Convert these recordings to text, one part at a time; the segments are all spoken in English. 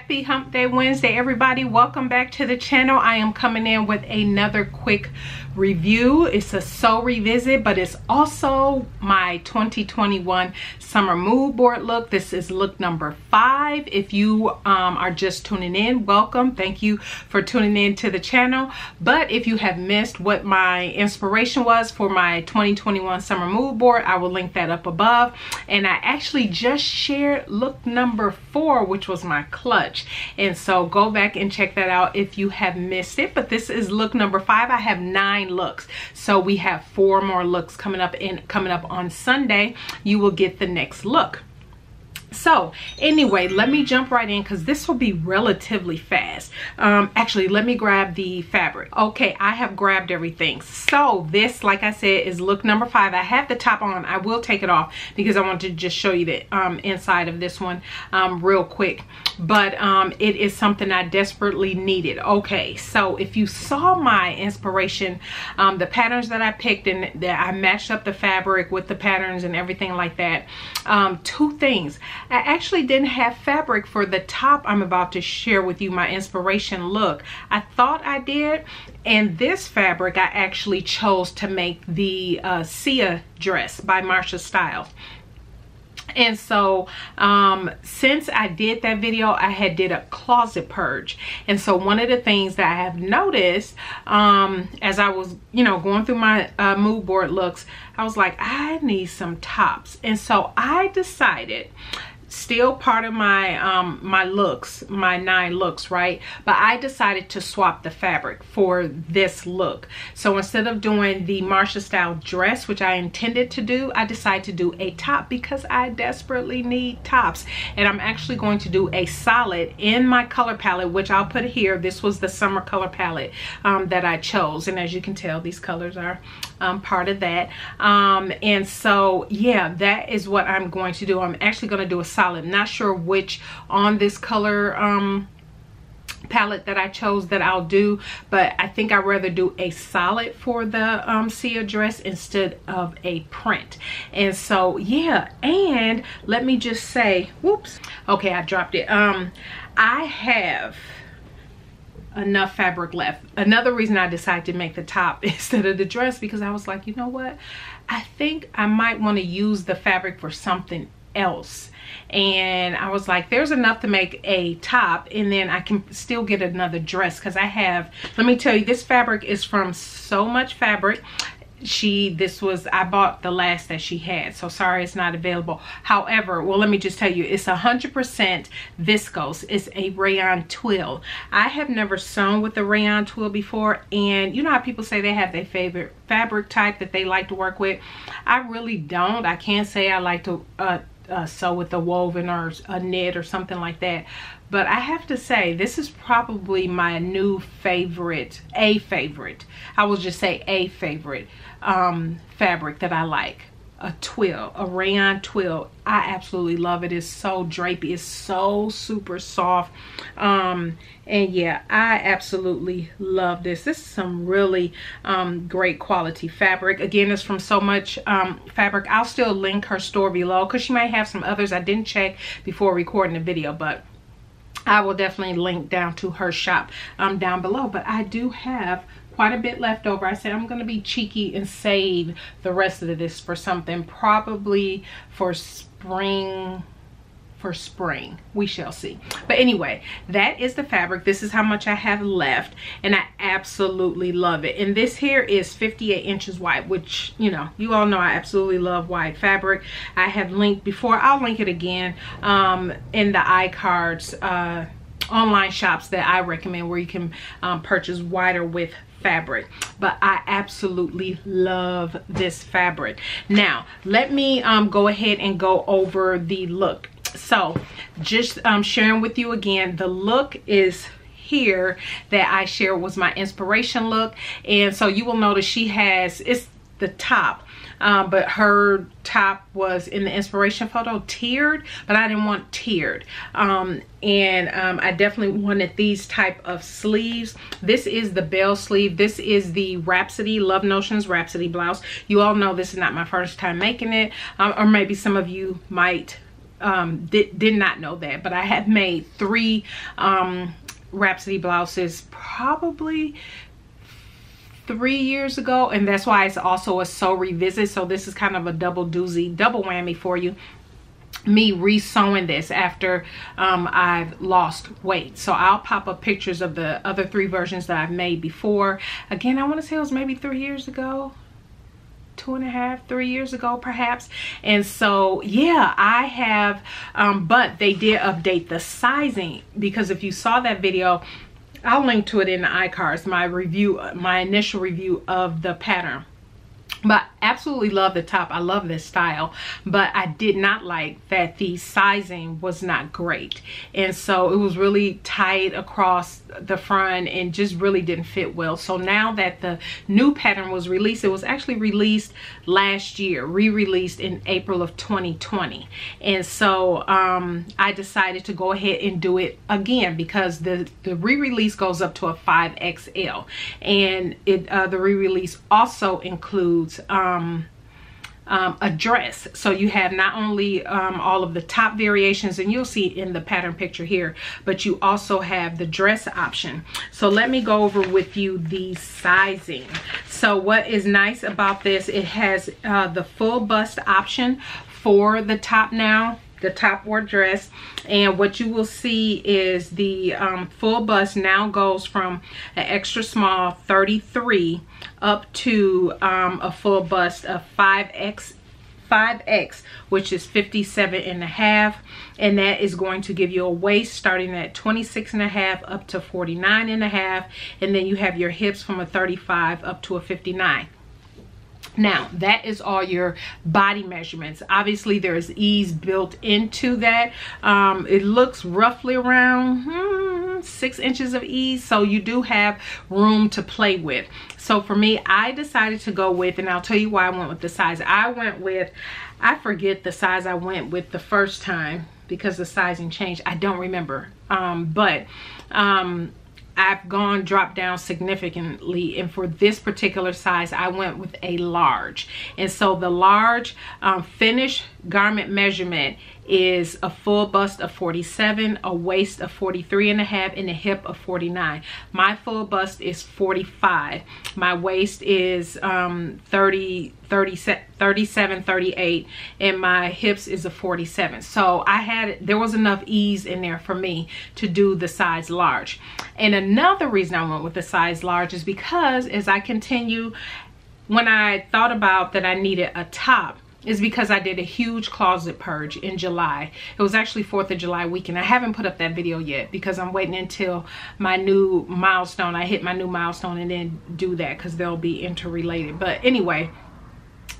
Happy Hump Day Wednesday, everybody. Welcome back to the channel. I am coming in with another quick review. It's a sew revisit, but it's also my 2021 summer mood board look. This is look number 5. If you are just tuning in, welcome. Thank you for tuning in to the channel. But if you have missed what my inspiration was for my 2021 summer mood board, I will link that up above. And I actually just shared look number 4, which was my clutch, and so go back and check that out if you have missed it. But this is look number 5. I have 9 looks, so we have 4 more looks coming up, and coming up on Sunday you will get the next look. So anyway, let me jump right in because this will be relatively fast. Actually, let me grab the fabric. Okay, I have grabbed everything. So this, like I said, is look number 5. I have the top on. I will take it off because I want to just show you the inside of this one real quick. But it is something I desperately needed. Okay, so if you saw my inspiration, the patterns that I picked, and that I matched up the fabric with the patterns and everything like that. 2 things. I actually didn't have fabric for the top I'm about to share with you, my inspiration look. I thought I did, and this fabric I actually chose to make the Sia dress by Marsha Styles. And so since I did that video, I had did a closet purge, and so one of the things that I have noticed as I was going through my mood board looks, I was like, I need some tops. And so I decided, still part of my my looks, my 9 looks, right? But I decided to swap the fabric for this look. So instead of doing the Marsha style dress, which I intended to do, I decided to do a top because I desperately need tops. And I'm actually going to do a solid in my color palette, which I'll put here. This was the summer color palette that I chose, and as you can tell, these colors are part of that. And so yeah, that is what I'm going to do. I'm actually going to do a solid. Not sure which on this color palette that I chose that I'll do, but I think I'd rather do a solid for the Sia dress instead of a print. And so yeah, and let me just say, whoops, okay, I dropped it. I have enough fabric left. Another reason I decided to make the top instead of the dress, because I was like, you know what, I think I might want to use the fabric for something else. And I was like, there's enough to make a top, and then I can still get another dress, because I have, let me tell you, this fabric is from So Much Fabric. I bought the last that she had, so sorry it's not available. However, well, let me just tell you, it's 100% viscose. It's a rayon twill. I have never sewn with a rayon twill before, and you know how people say they have their favorite fabric type that they like to work with? I really don't. I can't say I like to sew with a woven or a knit or something like that, but I have to say this is probably my new favorite, a favorite fabric that I like. A twill, a rayon twill. I absolutely love it. It's so drapey. It's so super soft. And yeah, I absolutely love this. This is some really great quality fabric. Again, it's from So Much Fabric. I'll still link her store below because she might have some others. I didn't check before recording the video, but I will definitely link down to her shop down below. But I do have quite a bit left over. I said I'm going to be cheeky and save the rest of this for something, probably for spring. We shall see. But anyway, that is the fabric. This is how much I have left, and I absolutely love it. And this here is 58 inches wide, which, you know, you all know I absolutely love wide fabric. I have linked before, I'll link it again in the iCards online shops that I recommend, where you can purchase wider width fabric. But I absolutely love this fabric. Now let me go ahead and go over the look. So just sharing with you again, the look is here that I shared was my inspiration look. And so you will notice she has, it's the top, but her top was in the inspiration photo tiered, but I didn't want tiered. I definitely wanted these type of sleeves. This is the bell sleeve. This is the Rhapsody Love Notions Rhapsody Blouse. You all know this is not my first time making it, or maybe some of you might did not know that, but I have made 3 Rhapsody blouses probably 3 years ago, and that's why it's also a sew revisit. So this is kind of a double doozy, double whammy for you, me re-sewing this after I've lost weight. So I'll pop up pictures of the other 3 versions that I've made before. Again, I want to say it was maybe 3 years ago, 2.5, 3 years ago perhaps. And so yeah, I have but they did update the sizing, because if you saw that video, I'll link to it in the iCards, my initial review of the pattern. But absolutely love the top. I love this style, but I did not like that the sizing was not great, and so it was really tight across the front and just really didn't fit well. So now that the new pattern was released, it was actually released last year, re-released in April of 2020, and so I decided to go ahead and do it again, because the re-release goes up to a 5XL, and the re-release also includes a dress. So you have not only all of the top variations, and you'll see in the pattern picture here, but you also have the dress option. So let me go over with you the sizing. So what is nice about this, it has the full bust option for the top now, the top or dress, and what you will see is the full bust now goes from an extra small 33 up to a full bust of 5X, which is 57.5, and that is going to give you a waist starting at 26.5 up to 49.5, and then you have your hips from a 35 up to a 59. Now that is all your body measurements. Obviously there is ease built into that. It looks roughly around 6 inches of ease, so you do have room to play with. So for me, I decided to go with, and I'll tell you why I went with the size. I forget the size I went with the first time because the sizing changed. I don't remember, but I've dropped down significantly, and for this particular size I went with a large. And so the large finished garment measurement is a full bust of 47, a waist of 43.5, and a hip of 49. My full bust is 45. My waist is 37, 38, and my hips is a 47. So there was enough ease in there for me to do the size large. And another reason I went with the size large is because as I continue, when I thought about that I needed a top, is because I did a huge closet purge in July. It was actually 4th of July weekend. I haven't put up that video yet because I'm waiting until my new milestone. I hit my new milestone and then do that, because they'll be interrelated. But anyway,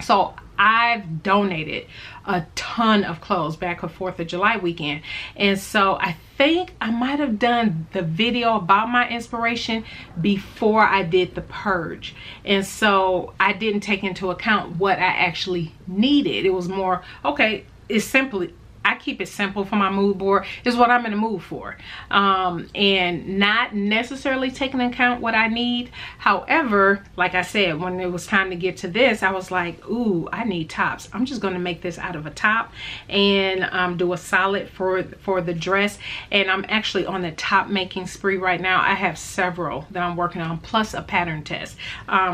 so I've donated a ton of clothes back for 4th of July weekend. And so I think I might have done the video about my inspiration before I did the purge. And so I didn't take into account what I actually needed. It was more, okay, it's simply, I keep it simple for my mood board, is what I'm in the mood for, and not necessarily taking into account what I need. However, like I said, when it was time to get to this, I was like, ooh, I need tops. I'm just going to make this out of a top and do a solid for the dress. And I'm actually on the top making spree right now. I have several that I'm working on, plus a pattern test.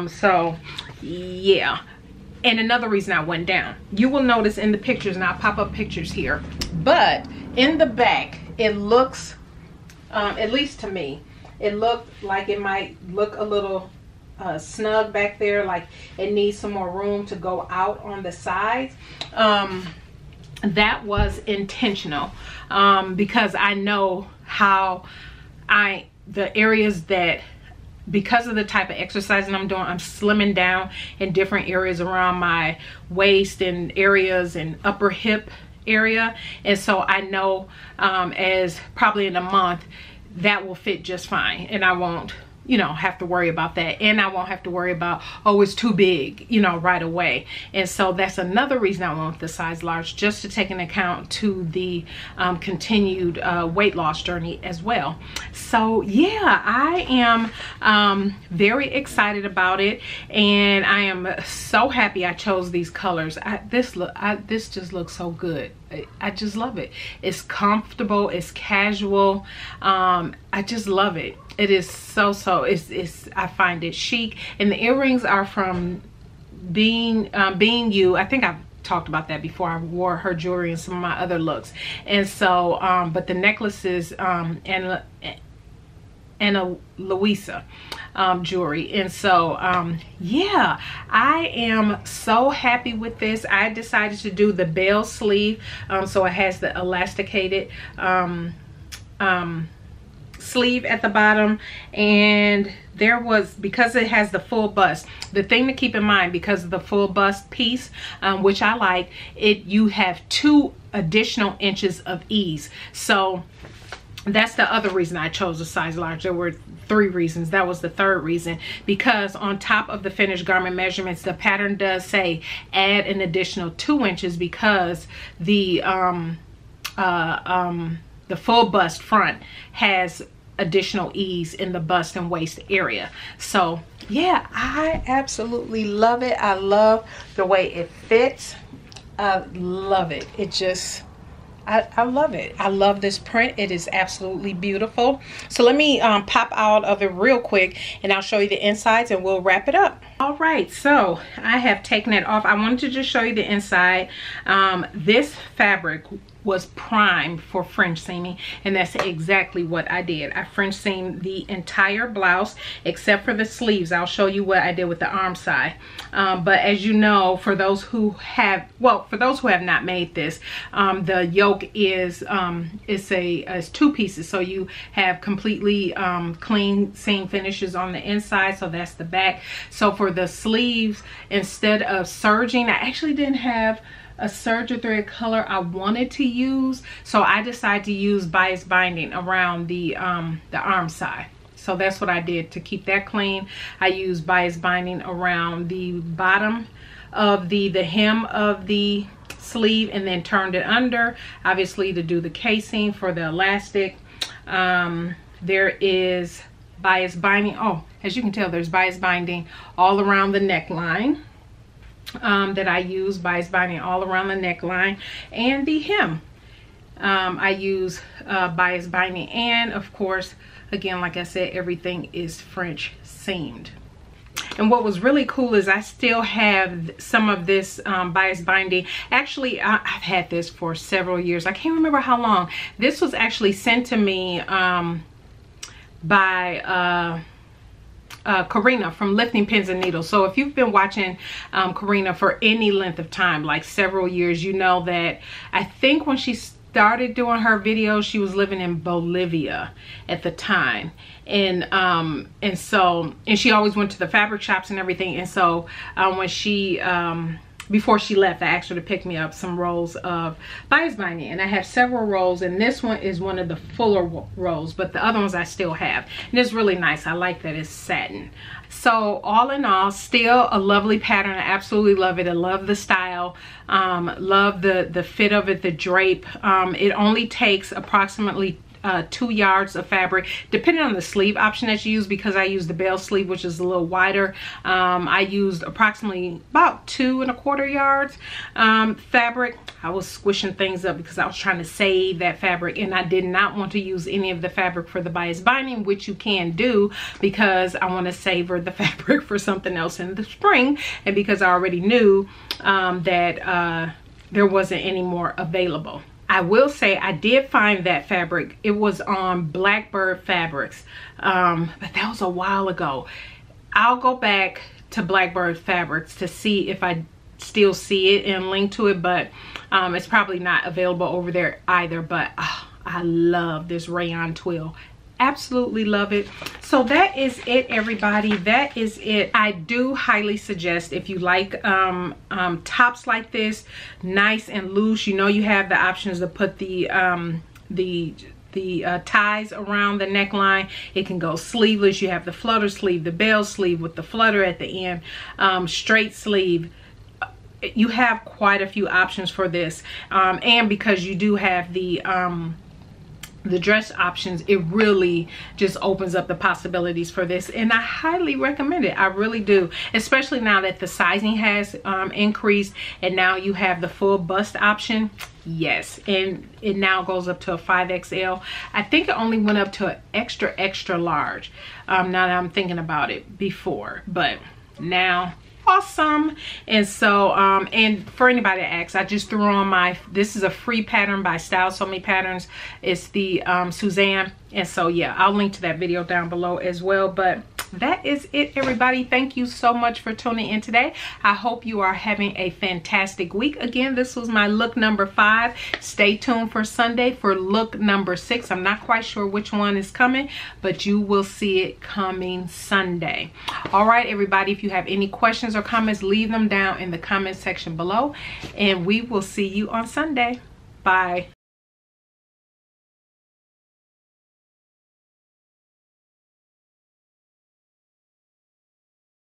So yeah. And another reason I went down, you will notice in the pictures, and I'll pop up pictures here, but in the back it looks, at least to me, it looked like it might look a little snug back there, like it needs some more room to go out on the sides. That was intentional, because I know how the areas that, because of the type of exercising I'm doing, I'm slimming down in different areas around my waist and areas and upper hip area. And so I know as probably in a month that will fit just fine, and I won't, you know, have to worry about that. And I won't have to worry about, oh, it's too big, you know, right away. And so that's another reason I went with the size large, just to take into account to the continued weight loss journey as well. So yeah, I am very excited about it, and I am so happy I chose these colors. This just looks so good. I just love it. It's comfortable, it's casual. I just love it. It is so I find it chic. And the earrings are from Being You. I think I've talked about that before. I wore her jewelry in some of my other looks. And so but the necklaces and a Louisa jewelry. And so yeah, I am so happy with this. I decided to do the bell sleeve, so it has the elasticated sleeve at the bottom. And there was, because it has the full bust, the thing to keep in mind, because of the full bust piece, which I like, you have 2 additional inches of ease. So that's the other reason I chose a size large. There were 3 reasons. That was the 3rd reason, because on top of the finished garment measurements, the pattern does say add an additional 2 inches, because the full bust front has additional ease in the bust and waist area. So yeah, I absolutely love it. I love the way it fits. I love it. It just, I love it. I love this print. It is absolutely beautiful. So let me pop out of it real quick, and I'll show you the insides and we'll wrap it up. All right, so I have taken it off. I wanted to just show you the inside. This fabric was primed for French seaming, and that's exactly what I did. I French seamed the entire blouse except for the sleeves. I'll show you what I did with the arm side. But as you know, for those who have, well, for those who have not made this, the yoke is it's 2 pieces. So you have completely clean seam finishes on the inside. So that's the back. So for the sleeves, instead of serging, I actually didn't have a serger thread color I wanted to use, so I decided to use bias binding around the arm side. So that's what I did to keep that clean. I used bias binding around the bottom of the hem of the sleeve, and then turned it under, obviously, to do the casing for the elastic. There is bias binding, oh, as you can tell, there's bias binding all around the neckline. That I use bias binding all around the neckline, and the hem I use bias binding, and of course, again, like I said, everything is French seamed. And what was really cool is I still have some of this bias binding. Actually, I've had this for several years. I can't remember how long. This was actually sent to me by Karina from Lifting Pins and Needles. So if you've been watching Karina for any length of time, like several years, you know that I think when she started doing her videos, she was living in Bolivia at the time. And she always went to the fabric shops and everything. And so when she before she left, I asked her to pick me up some rolls of bias binding, and I have several rolls, and this one is one of the fuller rolls, but the other ones I still have, and it's really nice. I like that it's satin. So all in all, still a lovely pattern. I absolutely love it. I love the style, love the fit of it, the drape. It only takes approximately 2 yards of fabric, depending on the sleeve option that you use. Because I used the bell sleeve, which is a little wider, I used approximately about 2 1/4 yards fabric. I was squishing things up because I was trying to save that fabric, and I did not want to use any of the fabric for the bias binding, which you can do, because I want to savor the fabric for something else in the spring, and because I already knew that there wasn't any more available. I will say I did find that fabric. It was on Blackbird Fabrics, but that was a while ago. I'll go back to Blackbird Fabrics to see if I still see it and link to it, but it's probably not available over there either. But I love this rayon twill. Absolutely love it. So that is it, everybody. That is it. I do highly suggest, if you like tops like this, nice and loose, you know, you have the options to put the ties around the neckline. It can go sleeveless. You have the flutter sleeve, the bell sleeve with the flutter at the end, straight sleeve. You have quite a few options for this, and because you do have the the dress options, it really just opens up the possibilities for this, and I highly recommend it. I really do, especially now that the sizing has increased and now you have the full bust option. Yes, and it now goes up to a 5XL. I think it only went up to an extra large, now that I'm thinking about it, before, but now awesome. And so and for anybody that asks, I just threw on this is a free pattern by Style So Many Patterns. It's the Suzanne, and so yeah, I'll link to that video down below as well. But that is it, everybody. Thank you so much for tuning in today. I hope you are having a fantastic week. Again, this was my look number 5. Stay tuned for Sunday for look number 6. I'm not quite sure which one is coming, but you will see it coming Sunday. All right, everybody, if you have any questions or comments, leave them down in the comment section below, and we will see you on Sunday. Bye.